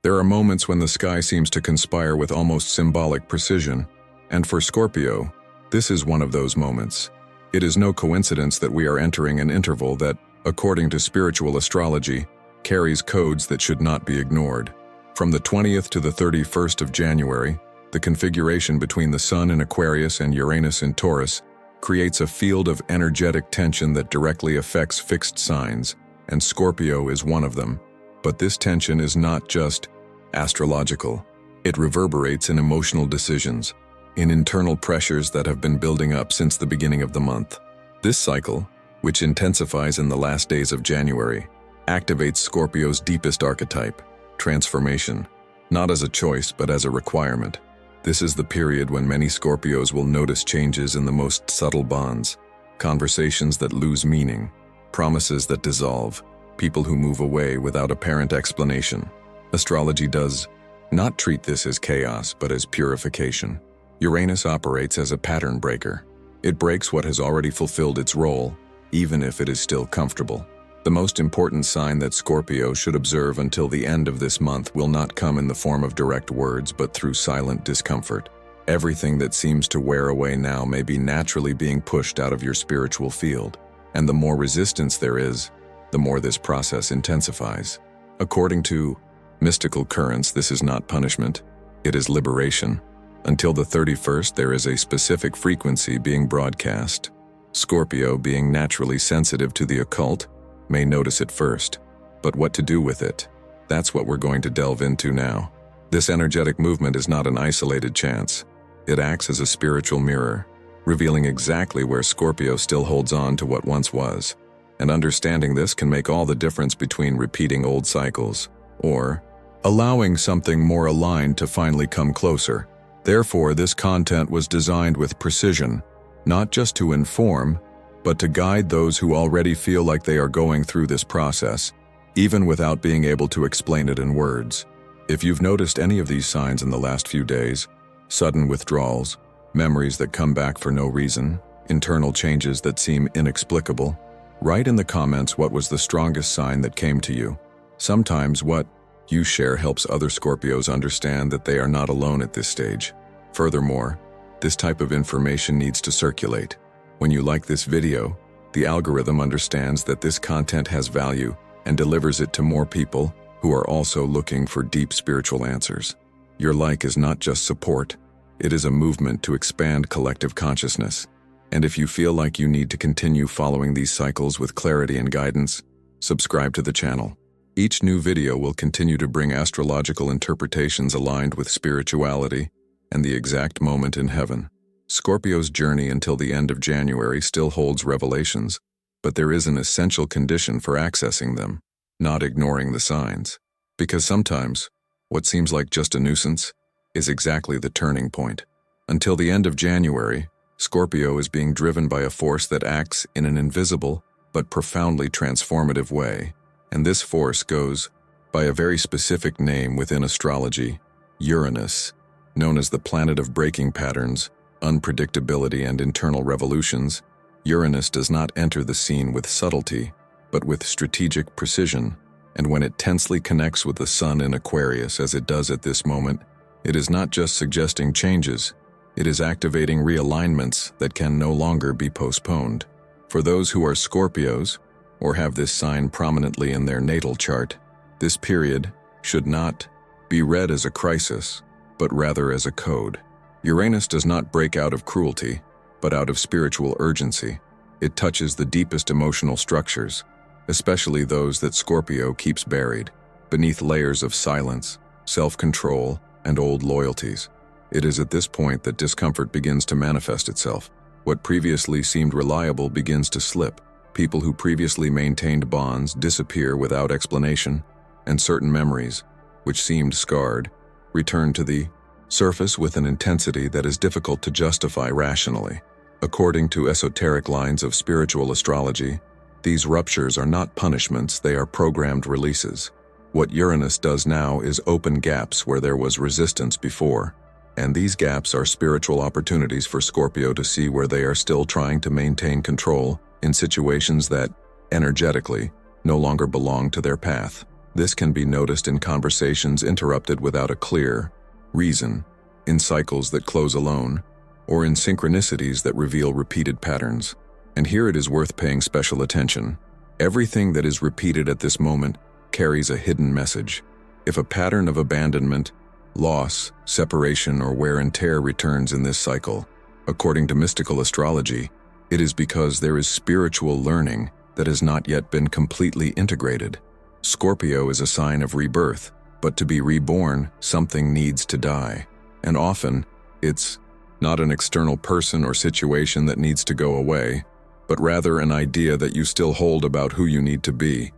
There are moments when the sky seems to conspire with almost symbolic precision, and for Scorpio, this is one of those moments. It is no coincidence that we are entering an interval that, according to spiritual astrology, carries codes that should not be ignored. From the 20th to the 31st of January, the configuration between the Sun in Aquarius and Uranus in Taurus creates a field of energetic tension that directly affects fixed signs, and Scorpio is one of them. But this tension is not just astrological. It reverberates in emotional decisions, in internal pressures that have been building up since the beginning of the month. This cycle, which intensifies in the last days of January, activates Scorpio's deepest archetype, transformation, not as a choice but as a requirement. This is the period when many Scorpios will notice changes in the most subtle bonds, conversations that lose meaning, promises that dissolve, people who move away without apparent explanation. Astrology does not treat this as chaos but as purification. Uranus operates as a pattern breaker. It breaks what has already fulfilled its role, even if it is still comfortable. The most important sign that Scorpio should observe until the end of this month will not come in the form of direct words but through silent discomfort. Everything that seems to wear away now may be naturally being pushed out of your spiritual field, and the more resistance there is, the more this process intensifies. According to mystical currents, this is not punishment, it is liberation. Until the 31st, there is a specific frequency being broadcast. Scorpio, being naturally sensitive to the occult, may notice it first. But what to do with it? That's what we're going to delve into now. This energetic movement is not an isolated chance. It acts as a spiritual mirror, revealing exactly where Scorpio still holds on to what once was. And understanding this can make all the difference between repeating old cycles or allowing something more aligned to finally come closer. Therefore, this content was designed with precision, not just to inform, but to guide those who already feel like they are going through this process, even without being able to explain it in words. If you've noticed any of these signs in the last few days, sudden withdrawals, memories that come back for no reason, internal changes that seem inexplicable, write in the comments what was the strongest sign that came to you. Sometimes what you share helps other Scorpios understand that they are not alone at this stage. Furthermore, this type of information needs to circulate. When you like this video, the algorithm understands that this content has value and delivers it to more people who are also looking for deep spiritual answers. Your like is not just support, it is a movement to expand collective consciousness. And if you feel like you need to continue following these cycles with clarity and guidance, subscribe to the channel. Each new video will continue to bring astrological interpretations aligned with spirituality and the exact moment in heaven. Scorpio's journey until the end of January still holds revelations, but there is an essential condition for accessing them, not ignoring the signs. Because sometimes, what seems like just a nuisance is exactly the turning point. Until the end of January, Scorpio is being driven by a force that acts in an invisible but profoundly transformative way, and this force goes by a very specific name within astrology, Uranus. Known as the planet of breaking patterns, unpredictability, and internal revolutions, Uranus does not enter the scene with subtlety, but with strategic precision, and when it tensely connects with the Sun in Aquarius as it does at this moment, it is not just suggesting changes, it is activating realignments that can no longer be postponed. For those who are Scorpios, or have this sign prominently in their natal chart, this period should not be read as a crisis, but rather as a code. Uranus does not break out of cruelty, but out of spiritual urgency. It touches the deepest emotional structures, especially those that Scorpio keeps buried, beneath layers of silence, self-control, and old loyalties. It is at this point that discomfort begins to manifest itself. What previously seemed reliable begins to slip. People who previously maintained bonds disappear without explanation, and certain memories, which seemed scarred, return to the surface with an intensity that is difficult to justify rationally. According to esoteric lines of spiritual astrology, these ruptures are not punishments, they are programmed releases. What Uranus does now is open gaps where there was resistance before, and these gaps are spiritual opportunities for Scorpio to see where they are still trying to maintain control in situations that, energetically, no longer belong to their path. This can be noticed in conversations interrupted without a clear reason, in cycles that close alone, or in synchronicities that reveal repeated patterns. And here it is worth paying special attention. Everything that is repeated at this moment carries a hidden message. If a pattern of abandonment, loss, separation, or wear and tear returns in this cycle, according to mystical astrology, it is because there is spiritual learning that has not yet been completely integrated. Scorpio is a sign of rebirth, but to be reborn, something needs to die. And often, it's not an external person or situation that needs to go away, but rather an idea that you still hold about who you need to be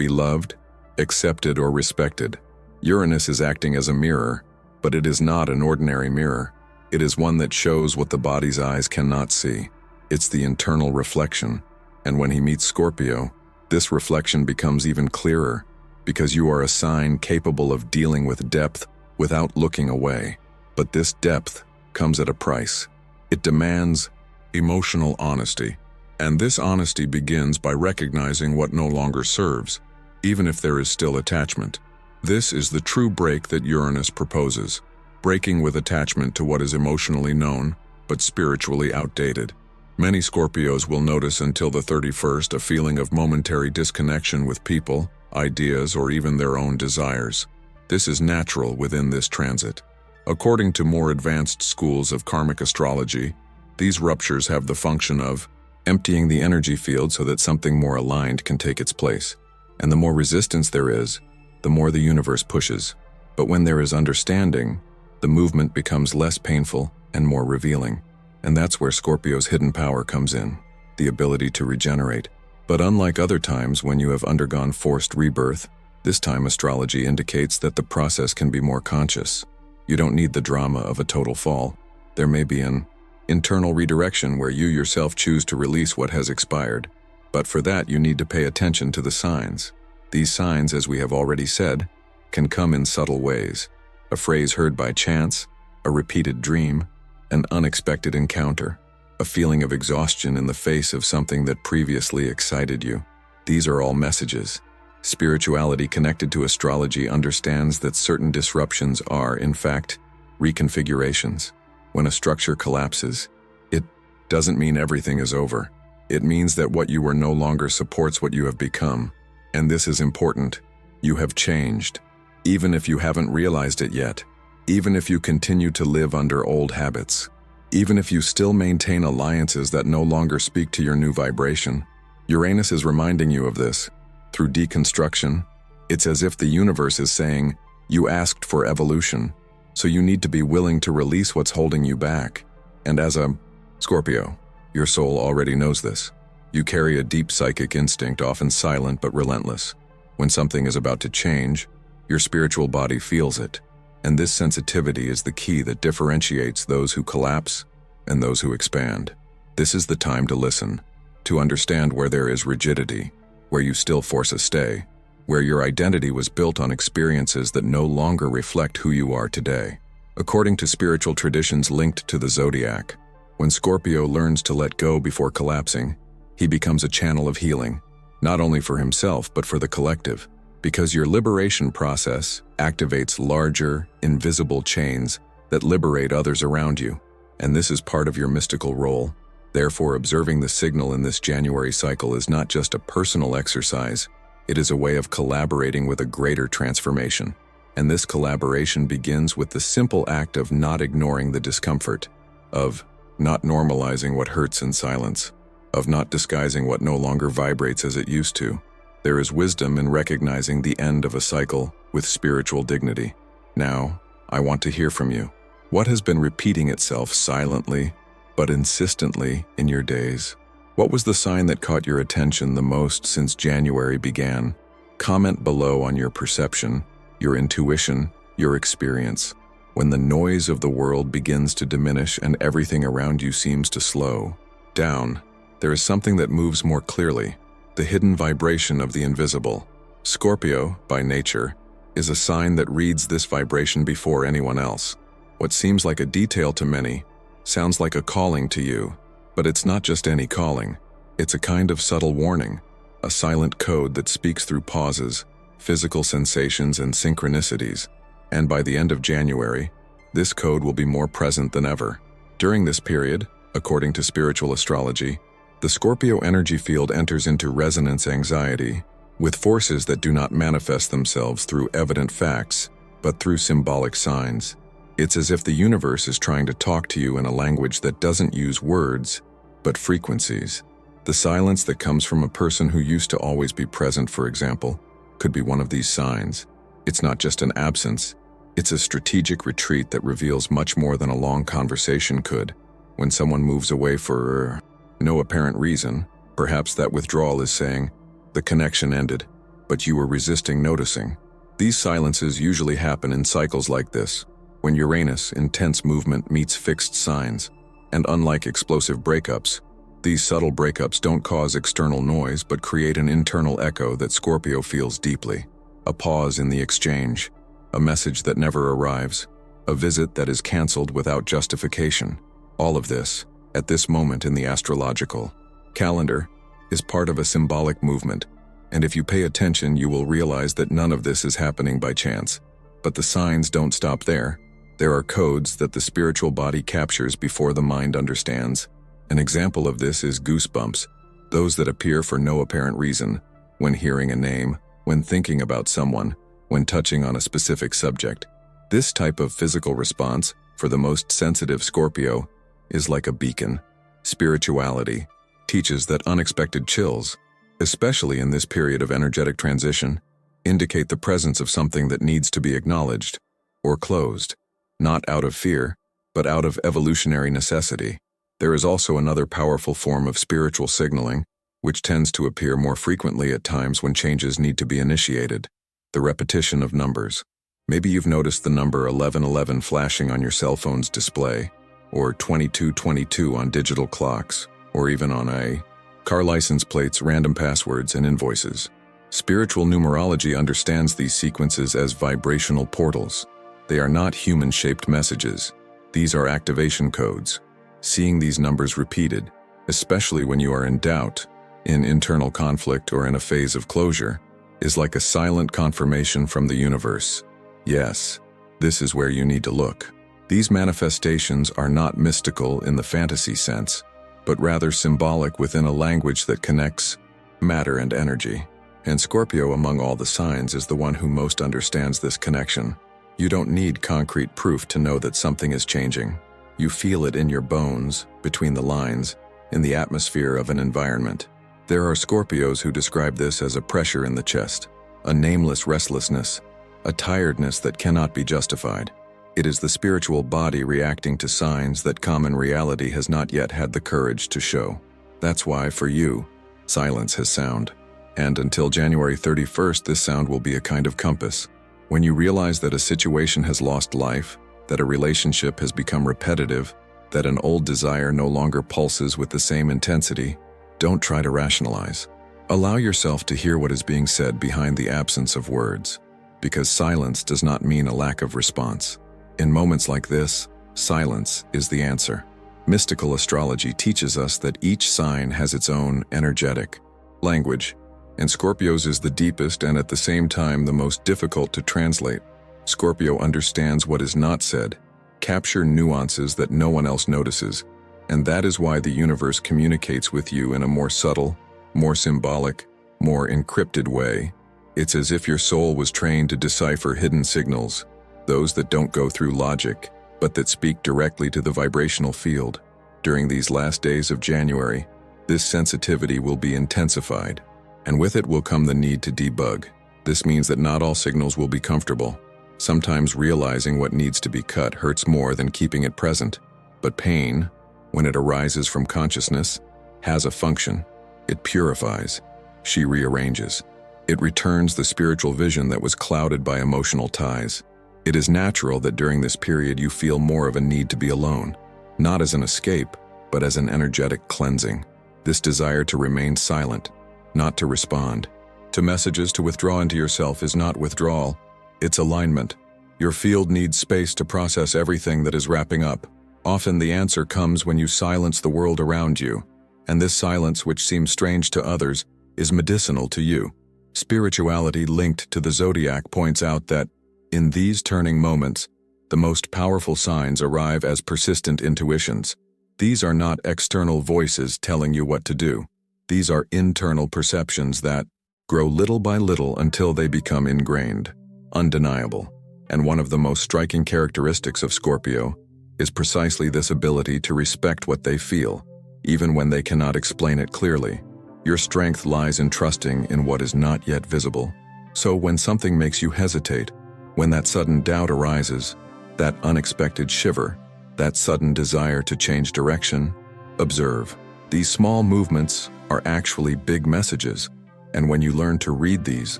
loved, accepted, or respected. Uranus is acting as a mirror, but it is not an ordinary mirror. It is one that shows what the body's eyes cannot see. It's the internal reflection. And when he meets Scorpio, this reflection becomes even clearer, because you are a sign capable of dealing with depth without looking away. But this depth comes at a price. It demands emotional honesty. And this honesty begins by recognizing what no longer serves, even if there is still attachment. This is the true break that Uranus proposes, breaking with attachment to what is emotionally known, but spiritually outdated. Many Scorpios will notice until the 31st a feeling of momentary disconnection with people, ideas, or even their own desires. This is natural within this transit. According to more advanced schools of karmic astrology, these ruptures have the function of emptying the energy field so that something more aligned can take its place. And the more resistance there is, the more the universe pushes. But when there is understanding, the movement becomes less painful and more revealing. And that's where Scorpio's hidden power comes in, the ability to regenerate. But unlike other times when you have undergone forced rebirth, this time astrology indicates that the process can be more conscious. You don't need the drama of a total fall. There may be an internal redirection where you yourself choose to release what has expired. But for that, you need to pay attention to the signs. These signs, as we have already said, can come in subtle ways. A phrase heard by chance, a repeated dream, an unexpected encounter, a feeling of exhaustion in the face of something that previously excited you. These are all messages. Spirituality connected to astrology understands that certain disruptions are, in fact, reconfigurations. When a structure collapses, it doesn't mean everything is over. It means that what you were no longer supports what you have become. And this is important. You have changed, even if you haven't realized it yet. Even if you continue to live under old habits, even if you still maintain alliances that no longer speak to your new vibration, Uranus is reminding you of this. Through deconstruction, it's as if the universe is saying, you asked for evolution, so you need to be willing to release what's holding you back. And as a Scorpio, your soul already knows this. You carry a deep psychic instinct, often silent but relentless. When something is about to change, your spiritual body feels it. And this sensitivity is the key that differentiates those who collapse and those who expand. This is the time to listen, to understand where there is rigidity, where you still force a stay, where your identity was built on experiences that no longer reflect who you are today. According to spiritual traditions linked to the zodiac, when Scorpio learns to let go before collapsing, he becomes a channel of healing, not only for himself but for the collective. Because your liberation process activates larger, invisible chains that liberate others around you, and this is part of your mystical role. Therefore, observing the signal in this January cycle is not just a personal exercise, it is a way of collaborating with a greater transformation. And this collaboration begins with the simple act of not ignoring the discomfort, of not normalizing what hurts in silence, of not disguising what no longer vibrates as it used to. There is wisdom in recognizing the end of a cycle with spiritual dignity. Now, I want to hear from you. What has been repeating itself silently, but insistently in your days? What was the sign that caught your attention the most since January began? Comment below on your perception, your intuition, your experience. When the noise of the world begins to diminish and everything around you seems to slow down, there is something that moves more clearly. The hidden vibration of the invisible. Scorpio, by nature, is a sign that reads this vibration before anyone else. What seems like a detail to many sounds like a calling to you, but it's not just any calling. It's a kind of subtle warning, a silent code that speaks through pauses, physical sensations, and synchronicities. And by the end of January, this code will be more present than ever. During this period, according to spiritual astrology, the Scorpio energy field enters into resonance anxiety, with forces that do not manifest themselves through evident facts, but through symbolic signs. It's as if the universe is trying to talk to you in a language that doesn't use words, but frequencies. The silence that comes from a person who used to always be present, for example, could be one of these signs. It's not just an absence, it's a strategic retreat that reveals much more than a long conversation could. When someone moves away for no apparent reason, perhaps that withdrawal is saying, the connection ended, but you were resisting noticing. These silences usually happen in cycles like this, when Uranus, intense movement, meets fixed signs. And unlike explosive breakups, these subtle breakups don't cause external noise but create an internal echo that Scorpio feels deeply. A pause in the exchange, a message that never arrives, a visit that is canceled without justification. All of this, at this moment in the astrological calendar, is part of a symbolic movement, and if you pay attention you will realize that none of this is happening by chance. But the signs don't stop there. There are codes that the spiritual body captures before the mind understands. An example of this is goosebumps, those that appear for no apparent reason, when hearing a name, when thinking about someone, when touching on a specific subject. This type of physical response, for the most sensitive Scorpio, is like a beacon. Spirituality teaches that unexpected chills, especially in this period of energetic transition, indicate the presence of something that needs to be acknowledged or closed, not out of fear, but out of evolutionary necessity. There is also another powerful form of spiritual signaling, which tends to appear more frequently at times when changes need to be initiated: the repetition of numbers. Maybe you've noticed the number 1111 flashing on your cell phone's display, or 2222 on digital clocks, or even on car license plates, random passwords, and invoices. Spiritual numerology understands these sequences as vibrational portals. They are not human-shaped messages. These are activation codes. Seeing these numbers repeated, especially when you are in doubt, in internal conflict, or in a phase of closure, is like a silent confirmation from the universe. Yes, this is where you need to look. These manifestations are not mystical in the fantasy sense, but rather symbolic within a language that connects matter and energy. And Scorpio, among all the signs, is the one who most understands this connection. You don't need concrete proof to know that something is changing. You feel it in your bones, between the lines, in the atmosphere of an environment. There are Scorpios who describe this as a pressure in the chest, a nameless restlessness, a tiredness that cannot be justified. It is the spiritual body reacting to signs that common reality has not yet had the courage to show. That's why, for you, silence has sound. And until January 31st, this sound will be a kind of compass. When you realize that a situation has lost life, that a relationship has become repetitive, that an old desire no longer pulses with the same intensity, don't try to rationalize. Allow yourself to hear what is being said behind the absence of words, because silence does not mean a lack of response. In moments like this, silence is the answer. Mystical astrology teaches us that each sign has its own energetic language, and Scorpio's is the deepest and at the same time the most difficult to translate. Scorpio understands what is not said, capture nuances that no one else notices, and that is why the universe communicates with you in a more subtle, more symbolic, more encrypted way. It's as if your soul was trained to decipher hidden signals, those that don't go through logic, but that speak directly to the vibrational field. During these last days of January, this sensitivity will be intensified, and with it will come the need to debug. This means that not all signals will be comfortable. Sometimes realizing what needs to be cut hurts more than keeping it present. But pain, when it arises from consciousness, has a function. It purifies. She rearranges. It returns the spiritual vision that was clouded by emotional ties. It is natural that during this period you feel more of a need to be alone, not as an escape, but as an energetic cleansing. This desire to remain silent, not to respond to messages, to withdraw into yourself, is not withdrawal, it's alignment. Your field needs space to process everything that is wrapping up. Often the answer comes when you silence the world around you, and this silence, which seems strange to others, is medicinal to you. Spirituality linked to the zodiac points out that, in these turning moments, the most powerful signs arrive as persistent intuitions. These are not external voices telling you what to do. These are internal perceptions that grow little by little until they become ingrained, undeniable. And one of the most striking characteristics of Scorpio is precisely this ability to respect what they feel, even when they cannot explain it clearly. Your strength lies in trusting in what is not yet visible. So when something makes you hesitate, when that sudden doubt arises, that unexpected shiver, that sudden desire to change direction, observe. These small movements are actually big messages, and when you learn to read these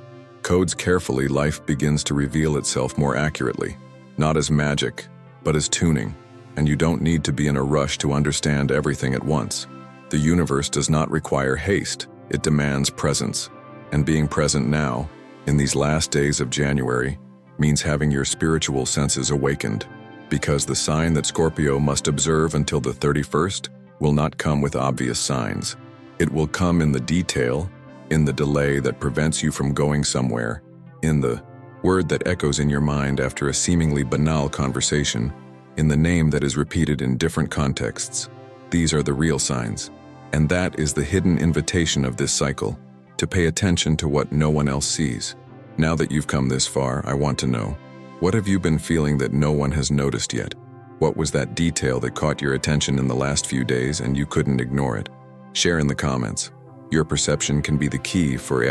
codes carefully, life begins to reveal itself more accurately, not as magic, but as tuning, and you don't need to be in a rush to understand everything at once. The universe does not require haste, it demands presence, and being present now, in these last days of January, means having your spiritual senses awakened, because the sign that Scorpio must observe until the 31st will not come with obvious signs. It will come in the detail, in the delay that prevents you from going somewhere, in the word that echoes in your mind after a seemingly banal conversation, in the name that is repeated in different contexts. These are the real signs, and that is the hidden invitation of this cycle, to pay attention to what no one else sees. Now that you've come this far, I want to know, what have you been feeling that no one has noticed yet? What was that detail that caught your attention in the last few days and you couldn't ignore it? Share in the comments. Your perception can be the key for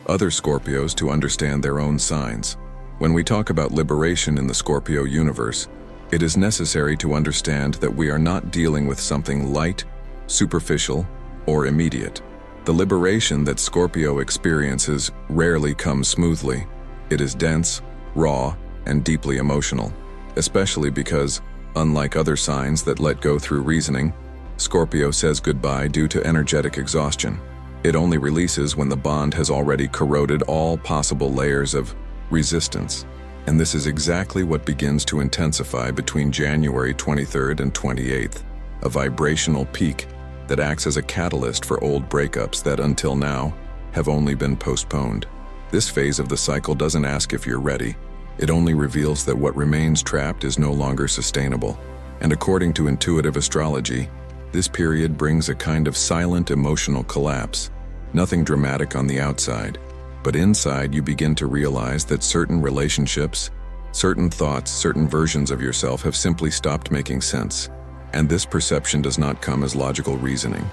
other Scorpios to understand their own signs. When we talk about liberation in the Scorpio universe, it is necessary to understand that we are not dealing with something light, superficial, or immediate. The liberation that Scorpio experiences rarely comes smoothly. It is dense, raw, and deeply emotional, especially because, unlike other signs that let go through reasoning, Scorpio says goodbye due to energetic exhaustion. It only releases when the bond has already corroded all possible layers of resistance. And this is exactly what begins to intensify between January 23rd and 28th, a vibrational peak that acts as a catalyst for old breakups that until now have only been postponed. This phase of the cycle doesn't ask if you're ready. It only reveals that what remains trapped is no longer sustainable. And according to intuitive astrology, this period brings a kind of silent emotional collapse. Nothing dramatic on the outside, but inside you begin to realize that certain relationships, certain thoughts, certain versions of yourself have simply stopped making sense. And this perception does not come as logical reasoning.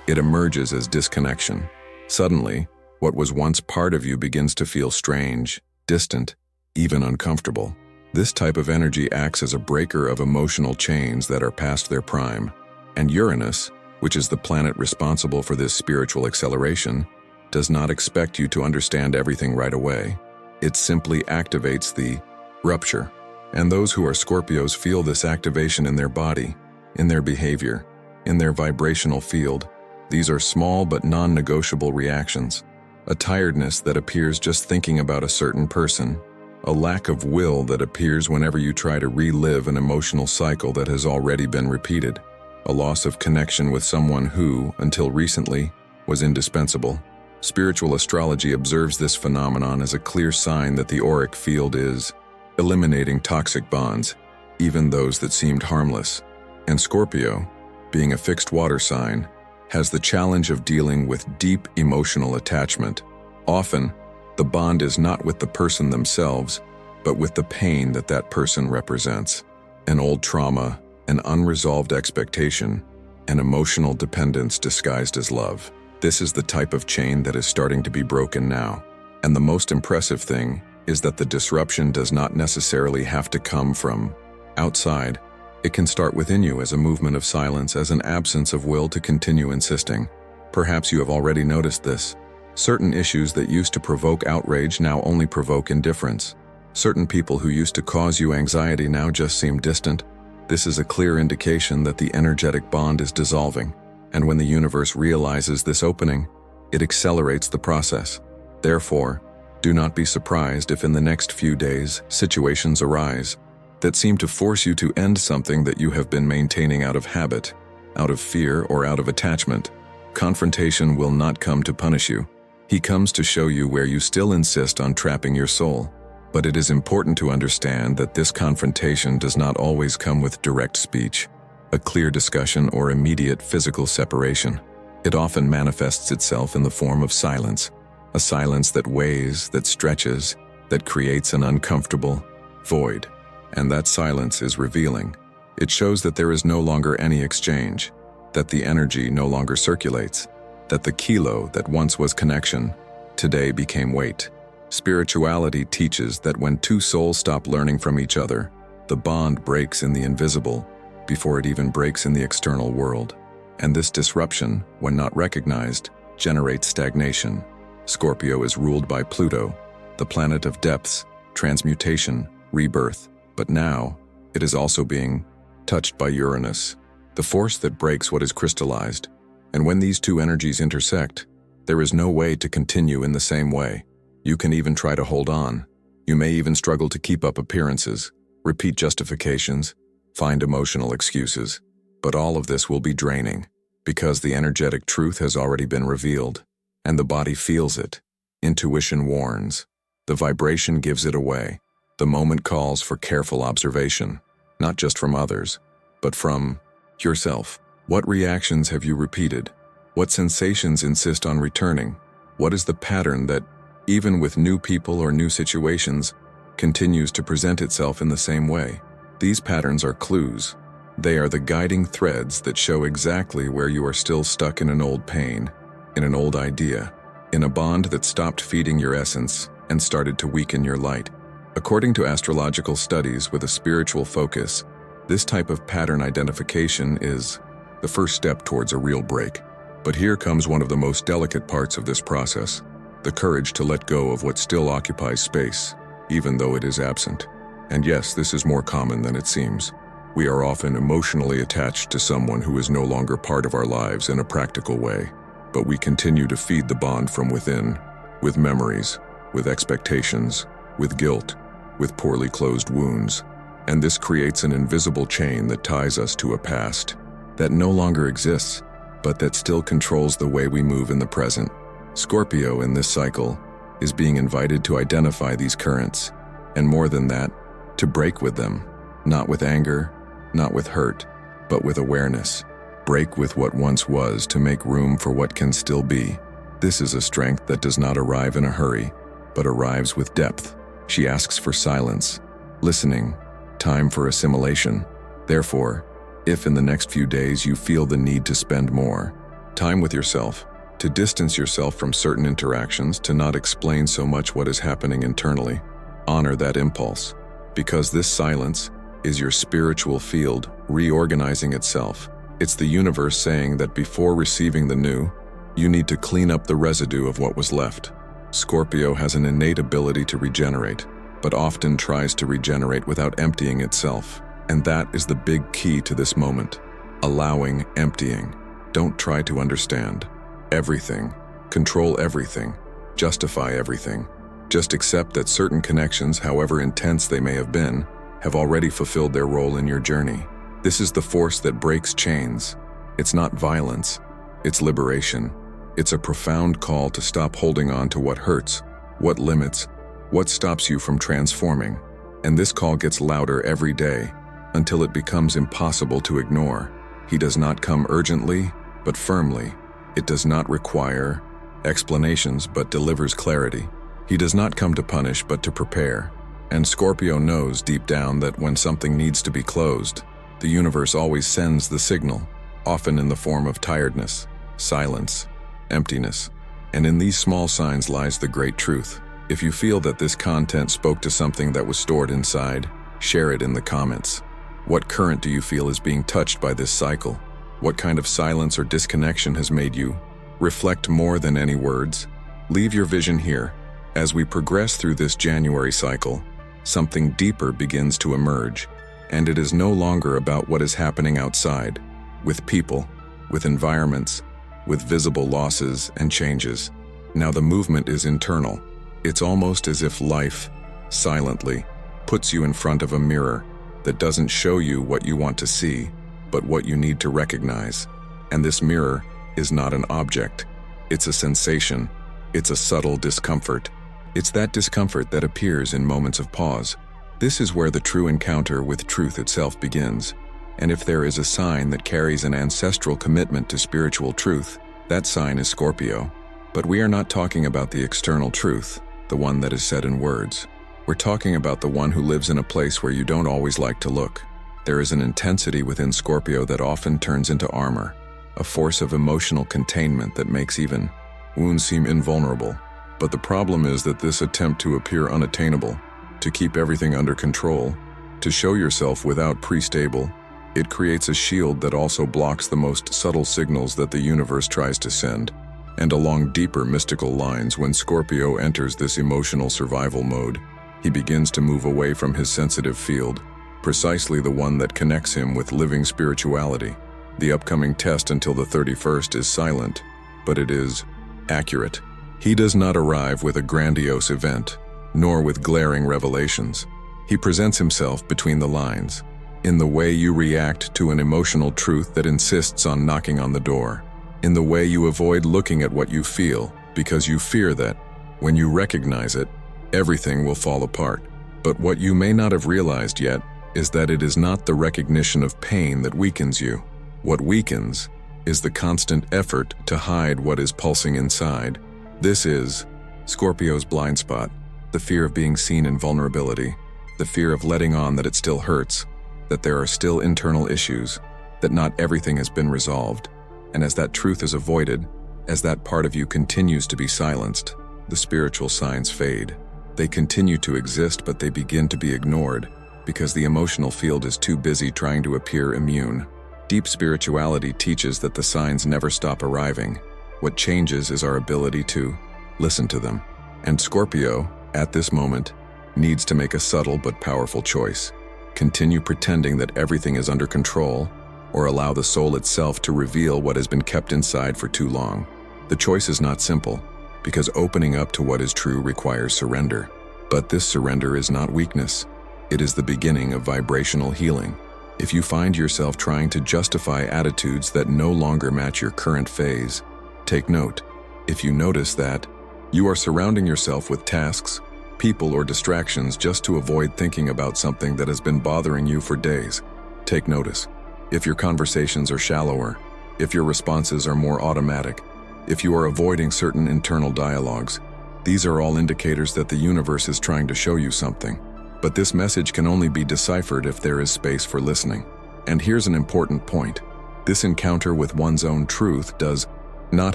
It emerges as disconnection. Suddenly, what was once part of you begins to feel strange, distant, even uncomfortable. This type of energy acts as a breaker of emotional chains that are past their prime. And Uranus, which is the planet responsible for this spiritual acceleration, does not expect you to understand everything right away. It simply activates the rupture. And those who are Scorpios feel this activation in their body, in their behavior, in their vibrational field. These are small but non-negotiable reactions. A tiredness that appears just thinking about a certain person. A lack of will that appears whenever you try to relive an emotional cycle that has already been repeated. A loss of connection with someone who, until recently, was indispensable. Spiritual astrology observes this phenomenon as a clear sign that the auric field is eliminating toxic bonds, even those that seemed harmless. And Scorpio, being a fixed water sign, has the challenge of dealing with deep emotional attachment. Often, the bond is not with the person themselves, but with the pain that that person represents. An old trauma, an unresolved expectation, an emotional dependence disguised as love. This is the type of chain that is starting to be broken now. And the most impressive thing is that the disruption does not necessarily have to come from outside. It can start within you as a movement of silence, as an absence of will to continue insisting. Perhaps you have already noticed this. Certain issues that used to provoke outrage now only provoke indifference. Certain people who used to cause you anxiety now just seem distant. This is a clear indication that the energetic bond is dissolving. And when the universe realizes this opening, it accelerates the process. Therefore, do not be surprised if in the next few days situations arise that seem to force you to end something that you have been maintaining out of habit, out of fear, or out of attachment. Confrontation will not come to punish you. He comes to show you where you still insist on trapping your soul. But it is important to understand that this confrontation does not always come with direct speech, a clear discussion, or immediate physical separation. It often manifests itself in the form of silence, a silence that weighs, that stretches, that creates an uncomfortable void. And that silence is revealing. It shows that there is no longer any exchange, that the energy no longer circulates, that the kilo that once was connection today became weight. Spirituality teaches that when two souls stop learning from each other, the bond breaks in the invisible before it even breaks in the external world. And this disruption, when not recognized, generates stagnation. Scorpio is ruled by Pluto, the planet of depths, transmutation, rebirth. But now, it is also being touched by Uranus, the force that breaks what is crystallized. And when these two energies intersect, there is no way to continue in the same way. You can even try to hold on. You may even struggle to keep up appearances, repeat justifications, find emotional excuses. But all of this will be draining, because the energetic truth has already been revealed, and the body feels it. Intuition warns. The vibration gives it away. The moment calls for careful observation, not just from others, but from yourself. What reactions have you repeated? What sensations insist on returning? What is the pattern that, even with new people or new situations, continues to present itself in the same way? These patterns are clues. They are the guiding threads that show exactly where you are still stuck in an old pain, in an old idea, in a bond that stopped feeding your essence and started to weaken your light. According to astrological studies with a spiritual focus, this type of pattern identification is the first step towards a real break. But here comes one of the most delicate parts of this process, the courage to let go of what still occupies space, even though it is absent. And yes, this is more common than it seems. We are often emotionally attached to someone who is no longer part of our lives in a practical way, but we continue to feed the bond from within, with memories, with expectations, with guilt, with poorly closed wounds. And this creates an invisible chain that ties us to a past that no longer exists, but that still controls the way we move in the present. Scorpio in this cycle is being invited to identify these currents, and more than that, to break with them, not with anger, not with hurt, but with awareness. Break with what once was to make room for what can still be. This is a strength that does not arrive in a hurry, but arrives with depth. She asks for silence, listening, time for assimilation. Therefore, if in the next few days you feel the need to spend more time with yourself, to distance yourself from certain interactions, to not explain so much what is happening internally, honor that impulse, because this silence is your spiritual field reorganizing itself. It's the universe saying that before receiving the new, you need to clean up the residue of what was left. Scorpio has an innate ability to regenerate, but often tries to regenerate without emptying itself. And that is the big key to this moment. Allowing emptying. Don't try to understand everything, control everything, justify everything. Just accept that certain connections, however intense they may have been, have already fulfilled their role in your journey. This is the force that breaks chains. It's not violence, it's liberation. It's a profound call to stop holding on to what hurts, what limits, what stops you from transforming. And this call gets louder every day, until it becomes impossible to ignore. He does not come urgently, but firmly. It does not require explanations, but delivers clarity. He does not come to punish, but to prepare. And Scorpio knows deep down that when something needs to be closed, the universe always sends the signal, often in the form of tiredness, silence, emptiness. And in these small signs lies the great truth. If you feel that this content spoke to something that was stored inside, share it in the comments. What current do you feel is being touched by this cycle? What kind of silence or disconnection has made you reflect more than any words? Leave your vision here. As we progress through this January cycle, something deeper begins to emerge, and it is no longer about what is happening outside, with people, with environments, with visible losses and changes. Now the movement is internal. It's almost as if life, silently, puts you in front of a mirror that doesn't show you what you want to see, but what you need to recognize. And this mirror is not an object. It's a sensation. It's a subtle discomfort. It's that discomfort that appears in moments of pause. This is where the true encounter with truth itself begins. And if there is a sign that carries an ancestral commitment to spiritual truth, that sign is Scorpio. But we are not talking about the external truth, the one that is said in words. We're talking about the one who lives in a place where you don't always like to look. There is an intensity within Scorpio that often turns into armor, a force of emotional containment that makes even wounds seem invulnerable. But the problem is that this attempt to appear unattainable, to keep everything under control, to show yourself without pre-stable, it creates a shield that also blocks the most subtle signals that the universe tries to send. And along deeper mystical lines, when Scorpio enters this emotional survival mode, he begins to move away from his sensitive field, precisely the one that connects him with living spirituality. The upcoming test until the 31st is silent, but it is accurate. He does not arrive with a grandiose event, nor with glaring revelations. He presents himself between the lines, in the way you react to an emotional truth that insists on knocking on the door, in the way you avoid looking at what you feel because you fear that, when you recognize it, everything will fall apart. But what you may not have realized yet is that it is not the recognition of pain that weakens you. What weakens is the constant effort to hide what is pulsing inside. This is Scorpio's blind spot, the fear of being seen in vulnerability, the fear of letting on that it still hurts, that there are still internal issues, that not everything has been resolved. And as that truth is avoided, as that part of you continues to be silenced, the spiritual signs fade. They continue to exist, but they begin to be ignored because the emotional field is too busy trying to appear immune. Deep spirituality teaches that the signs never stop arriving. What changes is our ability to listen to them. And Scorpio, at this moment, needs to make a subtle but powerful choice. Continue pretending that everything is under control, or allow the soul itself to reveal what has been kept inside for too long. The choice is not simple, because opening up to what is true requires surrender. But this surrender is not weakness. It is the beginning of vibrational healing. If you find yourself trying to justify attitudes that no longer match your current phase, take note. If you notice that you are surrounding yourself with tasks, people, or distractions just to avoid thinking about something that has been bothering you for days, take notice. If your conversations are shallower, if your responses are more automatic, if you are avoiding certain internal dialogues, these are all indicators that the universe is trying to show you something. But this message can only be deciphered if there is space for listening. And here's an important point. This encounter with one's own truth does not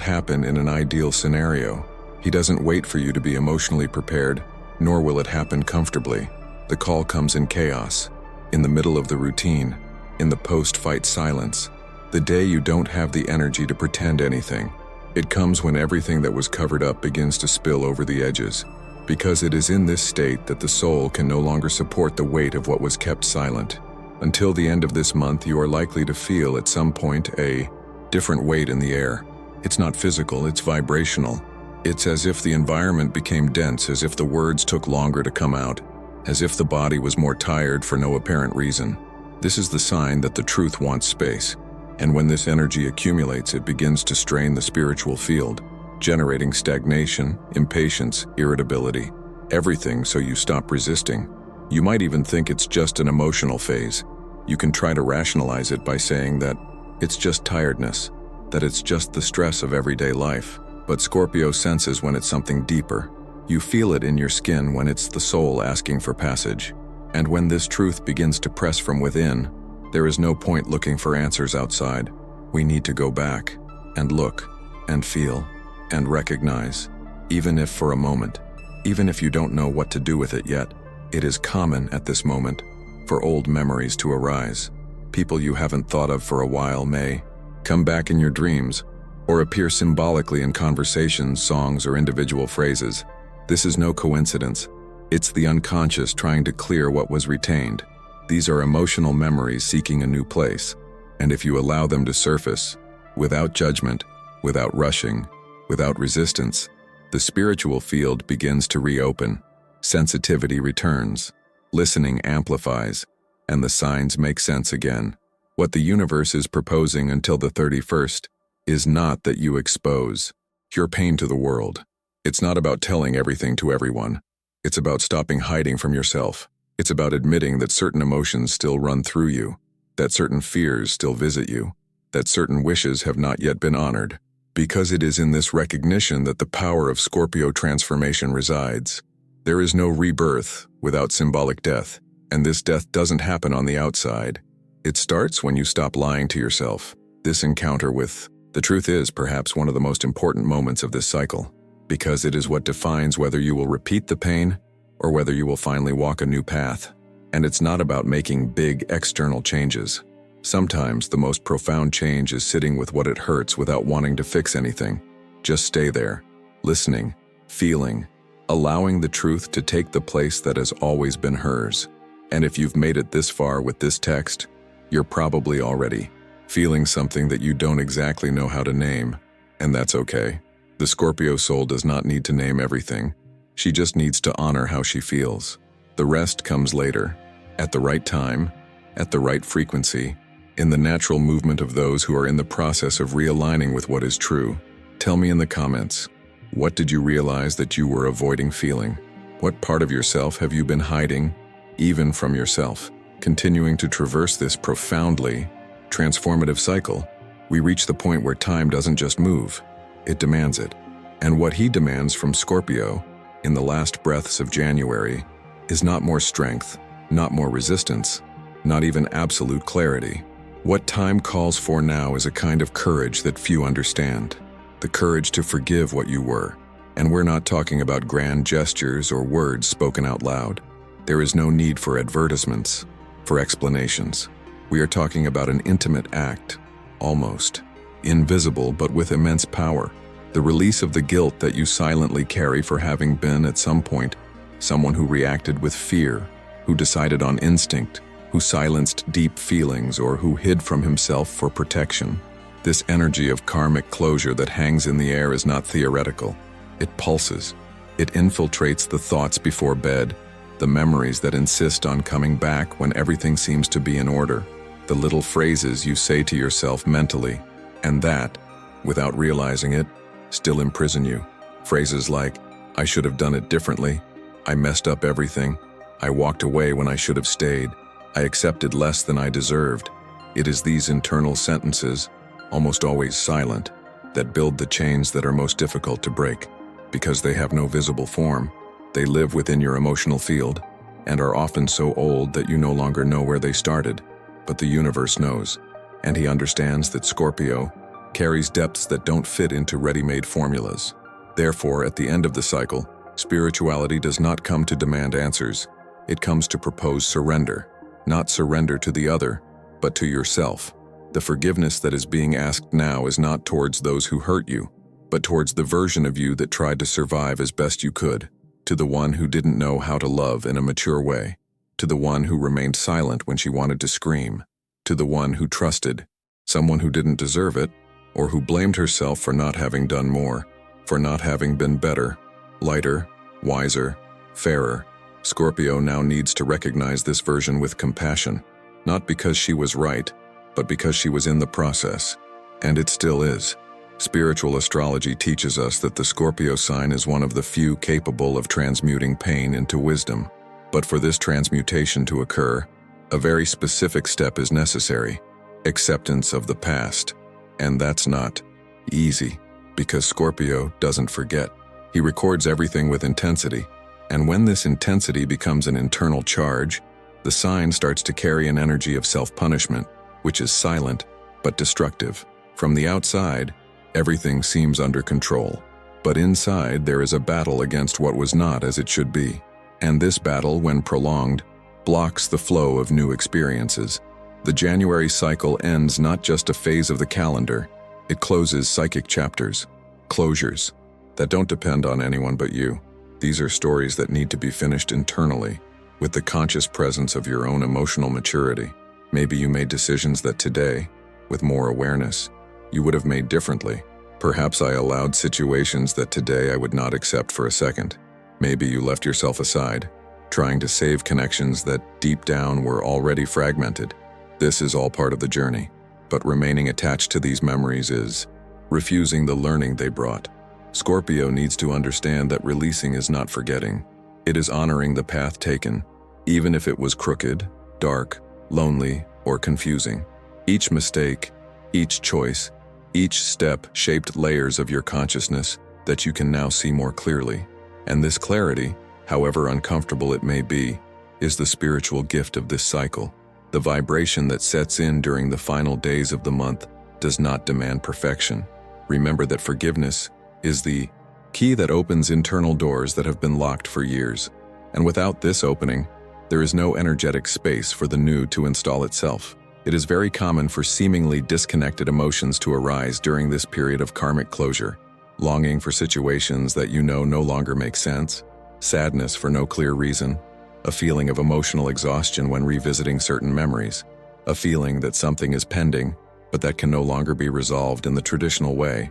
happen in an ideal scenario. He doesn't wait for you to be emotionally prepared, nor will it happen comfortably. The call comes in chaos, in the middle of the routine, in the post-fight silence, the day you don't have the energy to pretend anything. It comes when everything that was covered up begins to spill over the edges, because it is in this state that the soul can no longer support the weight of what was kept silent. Until the end of this month, you are likely to feel at some point a different weight in the air. It's not physical, it's vibrational. It's as if the environment became dense, as if the words took longer to come out, as if the body was more tired for no apparent reason. This is the sign that the truth wants space. And when this energy accumulates, it begins to strain the spiritual field, generating stagnation, impatience, irritability, everything so you stop resisting. You might even think it's just an emotional phase. You can try to rationalize it by saying that it's just tiredness, that it's just the stress of everyday life. But Scorpio senses when it's something deeper. You feel it in your skin when it's the soul asking for passage. And when this truth begins to press from within, there is no point looking for answers outside. We need to go back and look and feel and recognize, even if for a moment, even if you don't know what to do with it yet. It is common at this moment for old memories to arise. People you haven't thought of for a while may come back in your dreams or appear symbolically in conversations, songs, or individual phrases. This is no coincidence. It's the unconscious trying to clear what was retained. These are emotional memories seeking a new place, and if you allow them to surface, without judgment, without rushing, without resistance, the spiritual field begins to reopen. Sensitivity returns, listening amplifies, and the signs make sense again. What the universe is proposing until the 31st is not that you expose your pain to the world. It's not about telling everything to everyone. It's about stopping hiding from yourself. It's about admitting that certain emotions still run through you, that certain fears still visit you, that certain wishes have not yet been honored. Because it is in this recognition that the power of Scorpio transformation resides. There is no rebirth without symbolic death, and this death doesn't happen on the outside. It starts when you stop lying to yourself. This encounter with the truth is perhaps one of the most important moments of this cycle, because it is what defines whether you will repeat the pain or whether you will finally walk a new path. And it's not about making big external changes. Sometimes the most profound change is sitting with what it hurts without wanting to fix anything. Just stay there, listening, feeling, allowing the truth to take the place that has always been hers. And if you've made it this far with this text, you're probably already feeling something that you don't exactly know how to name, and that's okay. The Scorpio soul does not need to name everything. She just needs to honor how she feels. The rest comes later, at the right time, at the right frequency, in the natural movement of those who are in the process of realigning with what is true. Tell me in the comments, what did you realize that you were avoiding feeling? What part of yourself have you been hiding, even from yourself? Continuing to traverse this profoundly transformative cycle, we reach the point where time doesn't just move, it demands it. And what he demands from Scorpio, in the last breaths of January, is not more strength, not more resistance, not even absolute clarity. What time calls for now is a kind of courage that few understand. The courage to forgive what you were. And we're not talking about grand gestures or words spoken out loud. There is no need for advertisements, for explanations. We are talking about an intimate act, almost invisible but with immense power. The release of the guilt that you silently carry for having been, at some point, someone who reacted with fear, who decided on instinct, who silenced deep feelings, or who hid from himself for protection. This energy of karmic closure that hangs in the air is not theoretical. It pulses. It infiltrates the thoughts before bed, the memories that insist on coming back when everything seems to be in order, the little phrases you say to yourself mentally, and that, without realizing it, still imprison you. Phrases like, I should have done it differently, I messed up everything, I walked away when I should have stayed, I accepted less than I deserved. It is these internal sentences, almost always silent, that build the chains that are most difficult to break. Because they have no visible form, they live within your emotional field, and are often so old that you no longer know where they started. But the universe knows, and he understands that Scorpio carries depths that don't fit into ready-made formulas. Therefore, at the end of the cycle, spirituality does not come to demand answers. It comes to propose surrender. Not surrender to the other, but to yourself. The forgiveness that is being asked now is not towards those who hurt you, but towards the version of you that tried to survive as best you could, to the one who didn't know how to love in a mature way, to the one who remained silent when she wanted to scream, to the one who trusted, someone who didn't deserve it, or who blamed herself for not having done more, for not having been better, lighter, wiser, fairer. Scorpio now needs to recognize this version with compassion, not because she was right, but because she was in the process, and it still is. Spiritual astrology teaches us that the Scorpio sign is one of the few capable of transmuting pain into wisdom. But for this transmutation to occur, a very specific step is necessary: acceptance of the past. And that's not easy, because Scorpio doesn't forget. He records everything with intensity. And when this intensity becomes an internal charge, the sign starts to carry an energy of self-punishment, which is silent but destructive. From the outside, everything seems under control. But inside, there is a battle against what was not as it should be. And this battle, when prolonged, blocks the flow of new experiences. The January cycle ends not just a phase of the calendar, it closes psychic chapters, closures, that don't depend on anyone but you. These are stories that need to be finished internally, with the conscious presence of your own emotional maturity. Maybe you made decisions that today, with more awareness, you would have made differently. Perhaps I allowed situations that today I would not accept for a second. Maybe you left yourself aside, trying to save connections that deep down were already fragmented. This is all part of the journey, but remaining attached to these memories is refusing the learning they brought. Scorpio needs to understand that releasing is not forgetting. It is honoring the path taken, even if it was crooked, dark, lonely, or confusing. Each mistake, each choice, each step shaped layers of your consciousness that you can now see more clearly. And this clarity, however uncomfortable it may be, is the spiritual gift of this cycle. The vibration that sets in during the final days of the month does not demand perfection. Remember that forgiveness is the key that opens internal doors that have been locked for years. And without this opening, there is no energetic space for the new to install itself. It is very common for seemingly disconnected emotions to arise during this period of karmic closure. Longing for situations that you know no longer make sense, sadness for no clear reason, a feeling of emotional exhaustion when revisiting certain memories, a feeling that something is pending, but that can no longer be resolved in the traditional way.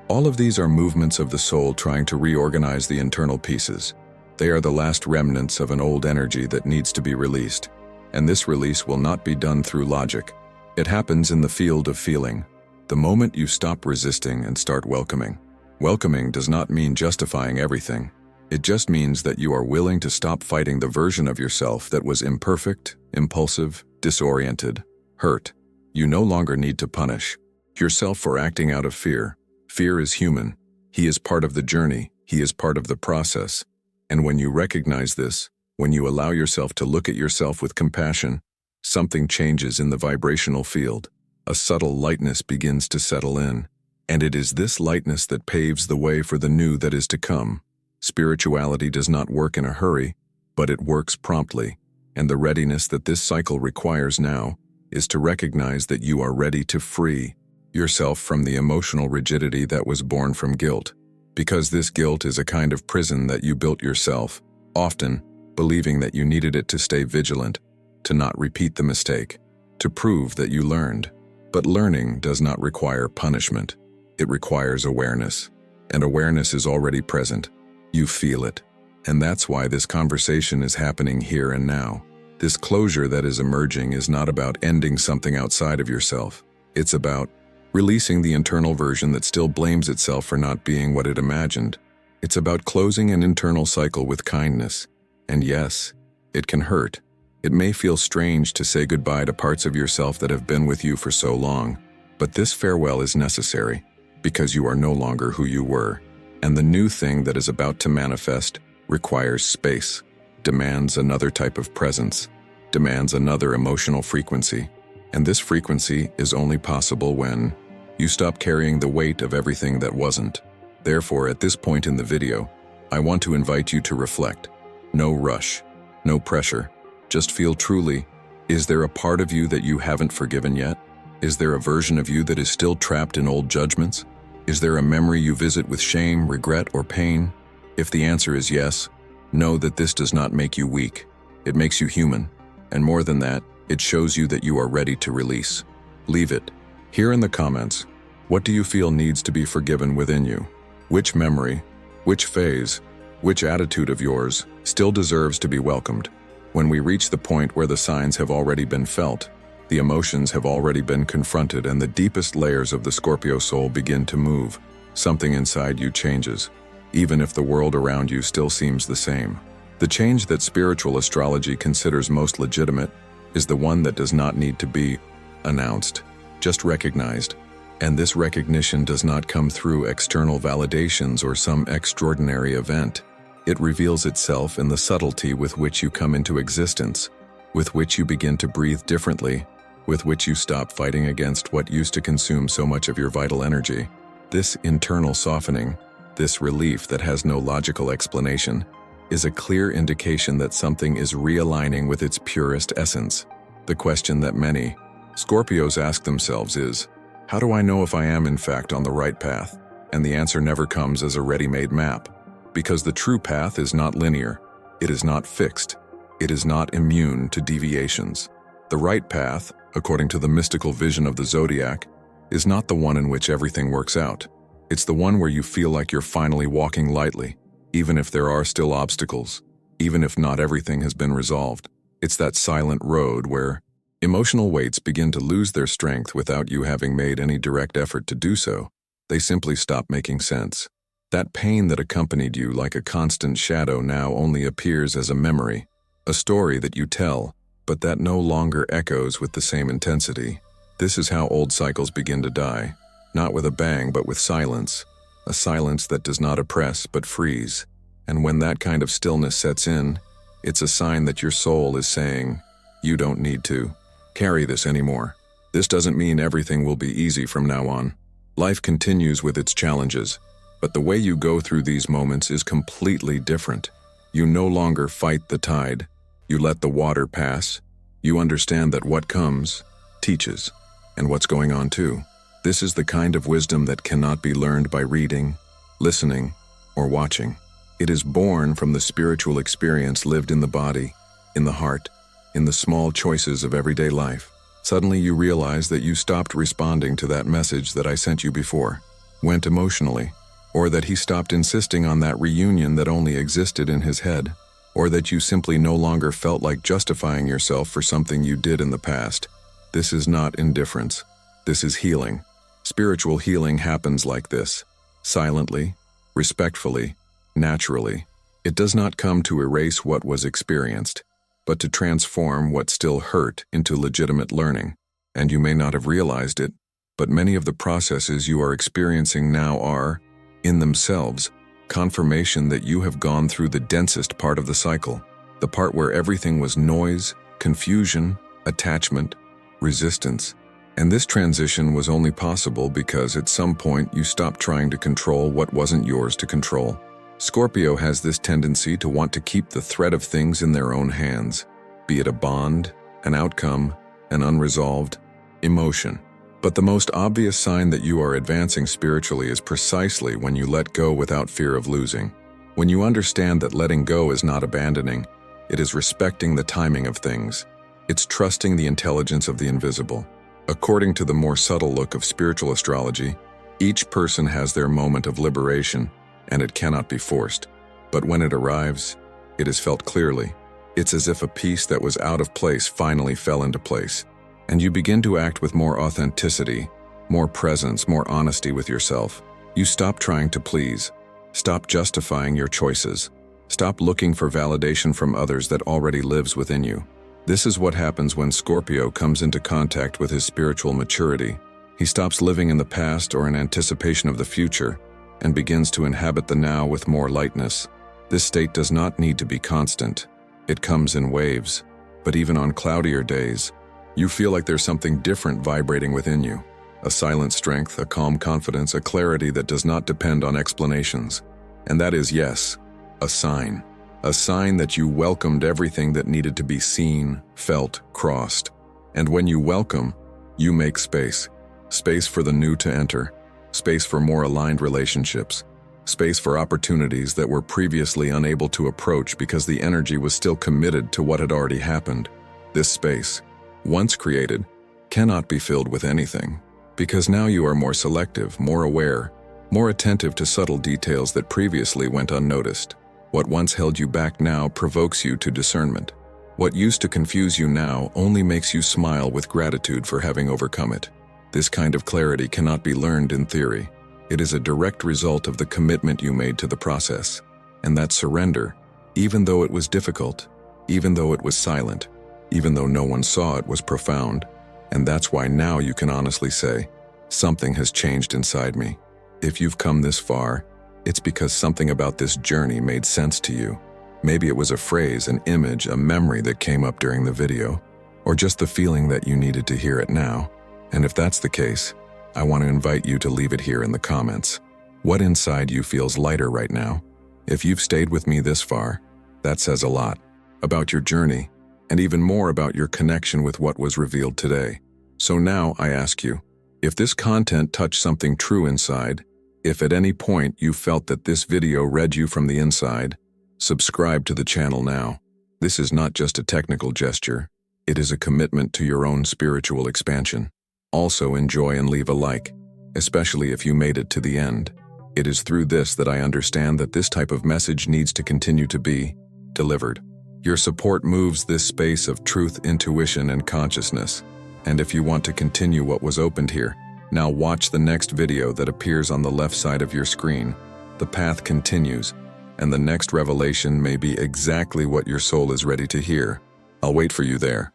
All of these are movements of the soul trying to reorganize the internal pieces. They are the last remnants of an old energy that needs to be released. And this release will not be done through logic. It happens in the field of feeling. The moment you stop resisting and start welcoming. Welcoming does not mean justifying everything. It just means that you are willing to stop fighting the version of yourself that was imperfect, impulsive, disoriented, hurt. You no longer need to punish yourself for acting out of fear. Fear is human. He is part of the journey. He is part of the process. And when you recognize this, when you allow yourself to look at yourself with compassion, something changes in the vibrational field. A subtle lightness begins to settle in, and it is this lightness that paves the way for the new that is to come. Spirituality does not work in a hurry, but it works promptly, and the readiness that this cycle requires now is to recognize that you are ready to free yourself from the emotional rigidity that was born from guilt. Because this guilt is a kind of prison that you built yourself, often believing that you needed it to stay vigilant, to not repeat the mistake, to prove that you learned. But learning does not require punishment. It requires awareness. And awareness is already present. You feel it. And that's why this conversation is happening here and now. This closure that is emerging is not about ending something outside of yourself. It's about releasing the internal version that still blames itself for not being what it imagined. It's about closing an internal cycle with kindness. And yes, it can hurt. It may feel strange to say goodbye to parts of yourself that have been with you for so long, but this farewell is necessary because you are no longer who you were, and the new thing that is about to manifest requires space, demands another type of presence, demands another emotional frequency, and this frequency is only possible when you stop carrying the weight of everything that wasn't. Therefore, at this point in the video, I want to invite you to reflect. No rush, no pressure. Just feel truly, is there a part of you that you haven't forgiven yet? Is there a version of you that is still trapped in old judgments? Is there a memory you visit with shame, regret, or pain? If the answer is yes, know that this does not make you weak. It makes you human. And more than that, it shows you that you are ready to release. Leave it. Here in the comments, what do you feel needs to be forgiven within you? Which memory, which phase, which attitude of yours still deserves to be welcomed? When we reach the point where the signs have already been felt, the emotions have already been confronted, and the deepest layers of the Scorpio soul begin to move, something inside you changes, even if the world around you still seems the same. The change that spiritual astrology considers most legitimate is the one that does not need to be announced, just recognized. And this recognition does not come through external validations or some extraordinary event. It reveals itself in the subtlety with which you come into existence, with which you begin to breathe differently, with which you stop fighting against what used to consume so much of your vital energy. This internal softening, this relief that has no logical explanation, is a clear indication that something is realigning with its purest essence. The question that many Scorpios ask themselves is, how do I know if I am in fact on the right path? And the answer never comes as a ready-made map. Because the true path is not linear, it is not fixed, it is not immune to deviations. The right path, according to the mystical vision of the zodiac, is not the one in which everything works out. It's the one where you feel like you're finally walking lightly, even if there are still obstacles, even if not everything has been resolved. It's that silent road where emotional weights begin to lose their strength without you having made any direct effort to do so. They simply stop making sense. That pain that accompanied you like a constant shadow now only appears as a memory, a story that you tell, but that no longer echoes with the same intensity. This is how old cycles begin to die, not with a bang but with silence, a silence that does not oppress but frees. And when that kind of stillness sets in, it's a sign that your soul is saying, you don't need to carry this anymore. This doesn't mean everything will be easy from now on. Life continues with its challenges, but the way you go through these moments is completely different. You no longer fight the tide. You let the water pass. You understand that what comes teaches, and what's going on too. This is the kind of wisdom that cannot be learned by reading, listening, or watching. It is born from the spiritual experience lived in the body, in the heart, in the small choices of everyday life. Suddenly you realize that you stopped responding to that message that I sent you before, went emotionally, or that he stopped insisting on that reunion that only existed in his head, or that you simply no longer felt like justifying yourself for something you did in the past. This is not indifference. This is healing. Spiritual healing happens like this, silently, respectfully, naturally. It does not come to erase what was experienced, but to transform what still hurt into legitimate learning. And you may not have realized it, but many of the processes you are experiencing now are, in themselves, confirmation that you have gone through the densest part of the cycle, the part where everything was noise, confusion, attachment, resistance. And this transition was only possible because at some point you stopped trying to control what wasn't yours to control. Scorpio has this tendency to want to keep the thread of things in their own hands, be it a bond, an outcome, an unresolved emotion. But the most obvious sign that you are advancing spiritually is precisely when you let go without fear of losing. When you understand that letting go is not abandoning, it is respecting the timing of things. It's trusting the intelligence of the invisible. According to the more subtle look of spiritual astrology, each person has their moment of liberation, and it cannot be forced. But when it arrives, it is felt clearly. It's as if a piece that was out of place finally fell into place, and you begin to act with more authenticity, more presence, more honesty with yourself. You stop trying to please, stop justifying your choices, stop looking for validation from others that already lives within you. This is what happens when Scorpio comes into contact with his spiritual maturity. He stops living in the past or in anticipation of the future, and begins to inhabit the now with more lightness. This state does not need to be constant. It comes in waves, but even on cloudier days, you feel like there's something different vibrating within you. A silent strength, a calm confidence, a clarity that does not depend on explanations. And that is, yes, a sign. A sign that you welcomed everything that needed to be seen, felt, crossed. And when you welcome, you make space. Space for the new to enter. Space for more aligned relationships, space for opportunities that were previously unable to approach because the energy was still committed to what had already happened. This space, once created, cannot be filled with anything, because now you are more selective, more aware, more attentive to subtle details that previously went unnoticed. What once held you back now provokes you to discernment. What used to confuse you now only makes you smile with gratitude for having overcome it. This kind of clarity cannot be learned in theory. It is a direct result of the commitment you made to the process. And that surrender, even though it was difficult, even though it was silent, even though no one saw it, was profound. And that's why now you can honestly say, something has changed inside me. If you've come this far, it's because something about this journey made sense to you. Maybe it was a phrase, an image, a memory that came up during the video, or just the feeling that you needed to hear it now. And if that's the case, I want to invite you to leave it here in the comments. What inside you feels lighter right now? If you've stayed with me this far, that says a lot about your journey, and even more about your connection with what was revealed today. So now I ask you, if this content touched something true inside, if at any point you felt that this video read you from the inside, subscribe to the channel now. This is not just a technical gesture, it is a commitment to your own spiritual expansion. Also enjoy and leave a like, especially if you made it to the end. It is through this that I understand that this type of message needs to continue to be delivered. Your support moves this space of truth, intuition, and consciousness. And if you want to continue what was opened here, Now watch the next video that appears on the left side of your screen. The path continues, and the next revelation may be exactly what your soul is ready to hear. I'll wait for you there.